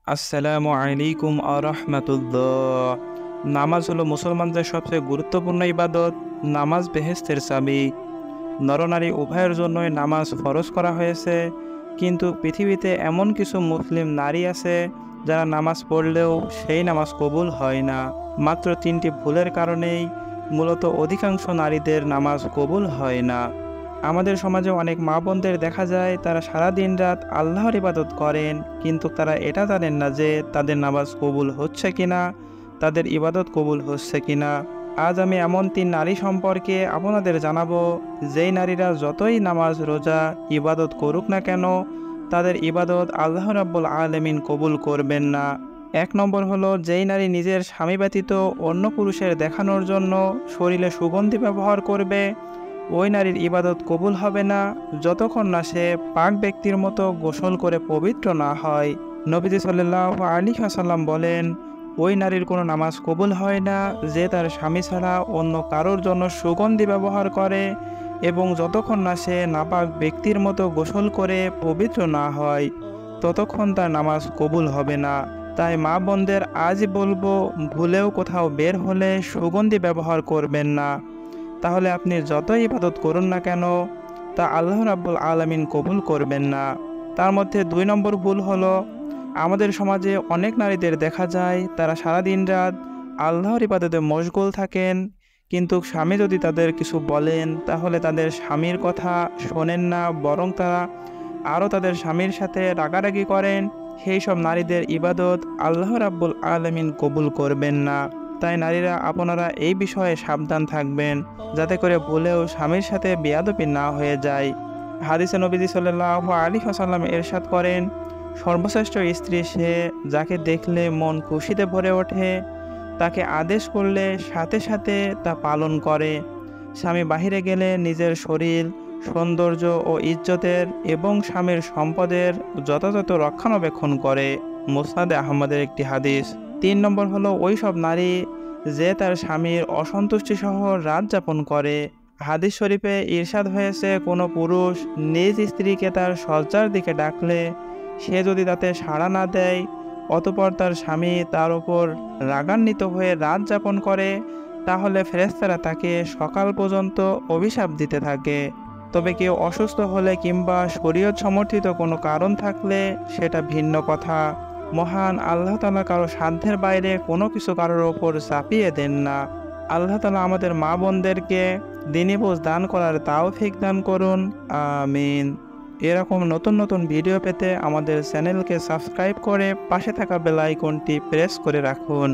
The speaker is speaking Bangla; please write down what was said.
আসসালামু আলাইকুম আরহামাতুল্লাহ। নামাজ হলো মুসলমানদের সবচেয়ে গুরুত্বপূর্ণ ইবাদত। নামাজ বেহেশতের চাবি। নরনারী উভয়ের জন্যই নামাজ ফরজ করা হয়েছে, কিন্তু পৃথিবীতে এমন কিছু মুসলিম নারী আছে যারা নামাজ পড়লেও সেই নামাজ কবুল হয় না। মাত্র 3টি ভুলের কারণেই মূলত অধিকাংশ নারীদের নামাজ কবুল হয় না। আমাদের সমাজে অনেক মা বোনদের দেখা যায় তারা সারা দিন রাত আল্লাহর ইবাদত করেন, কিন্তু তারা এটা জানেন না যে তাদের নামাজ কবুল হচ্ছে কিনা, তাদের ইবাদত কবুল হচ্ছে কিনা। আজ আমি এমন 3 নারী সম্পর্কে আপনাদের জানাবো, যেই নারীরা যতই নামাজ রোজা ইবাদত করুক না কেন, তাদের ইবাদত আল্লাহ রাব্বুল আলামিন কবুল করবেন না। 1 নম্বর হলো, যেই নারী নিজের স্বামী ব্যতীত অন্য পুরুষের দেখানোর জন্য শরীরে সুগন্ধি ব্যবহার করবে, ওই নারীর ইবাদত কবুল হবে না যতক্ষণ না সে পাক ব্যক্তির মতো গোসল করে পবিত্র না হয়। নবীজি সাল্লাল্লাহু আলাইহি ওয়াসাল্লাম বলেন, ওই নারীর কোনো নামাজ কবুল হয় না যে তার স্বামী ছাড়া অন্য কারোর জন্য সুগন্ধি ব্যবহার করে এবং যতক্ষণ না সে নাপাক ব্যক্তির মতো গোসল করে পবিত্র না হয় ততক্ষণ তার নামাজ কবুল হবে না। তাই মা বোনদের আজই বলবো, ভুলেও কোথাও বের হলে সুগন্ধি ব্যবহার করবেন না। তাহলে আপনি যতই ইবাদত করুন না কেন, তা আল্লাহ রাব্বুল আলামিন কবুল করবেন না। তার মধ্যে 2 নম্বর ভুল হলো, আমাদের সমাজে অনেক নারীদের দেখা যায় তারা সারা দিন রাত আল্লাহর ইবাদতে মশগুল থাকেন, কিন্তু স্বামী যদি তাদের কিছু বলেন তাহলে তাদের স্বামীর কথা শোনেন না, বরং তারা আরও তাদের স্বামীর সাথে রাগারাগি করেন। সেই সব নারীদের ইবাদত আল্লাহ রাব্বুল আলামিন কবুল করবেন না। তাই নারীরা আপনারা এই বিষয়ে সাবধান থাকবেন, যাতে করে ভুলেও স্বামীর সাথে বেয়াদবি না হয়ে যায়। হাদিসে নবীজি সাল্লাল্লাহু আলাইহি ওয়াসাল্লাম ইরশাদ করেন, সর্বশ্রেষ্ঠ স্ত্রী সে যাকে দেখলে মন খুশিতে ভরে ওঠে, তাকে আদেশ করলে সাথে সাথে তা পালন করে, স্বামী বাহিরে গেলে নিজের শরীর, সৌন্দর্য ও ইজ্জতের এবং স্বামীর সম্পদের যথাযথ রক্ষণাবেক্ষণ করে। মুসনাদে আহমদের একটি হাদিস। 3 নম্বর হলো, ওই সব নারী যে তার স্বামীর অসন্তুষ্টি সহ রাত যাপন করে। হাদিস শরীফে ইরশাদ হয়েছে, কোনো পুরুষ নিজ স্ত্রীকে তার শয্যার দিকে ডাকলে সে যদি তাতে সাড়া না দেয়, অতঃপর তার স্বামী তার উপর রাগান্বিত হয়ে রাত যাপন করে, তাহলে ফেরেশতারা তাকে সকাল পর্যন্ত অভিশাপ দিতে থাকে। তবে কেউ অসুস্থ হলে কিংবা শরীয়ত সমর্থিত কোনো কারণ থাকলে সেটা ভিন্ন কথা। মহান আল্লাহ তাআলা কারো সাধ্যের বাইরে কোনো কিছু কারোর ওপর চাপিয়ে দেন না। আল্লাহ তাআলা আমাদের মা বোনদেরকে দ্বীনি বুঝ দান করার তৌফিক দান করুন, আমিন। এরকম নতুন নতুন ভিডিও পেতে আমাদের চ্যানেলকে সাবস্ক্রাইব করে পাশে থাকা বেল আইকনটি প্রেস করে রাখুন।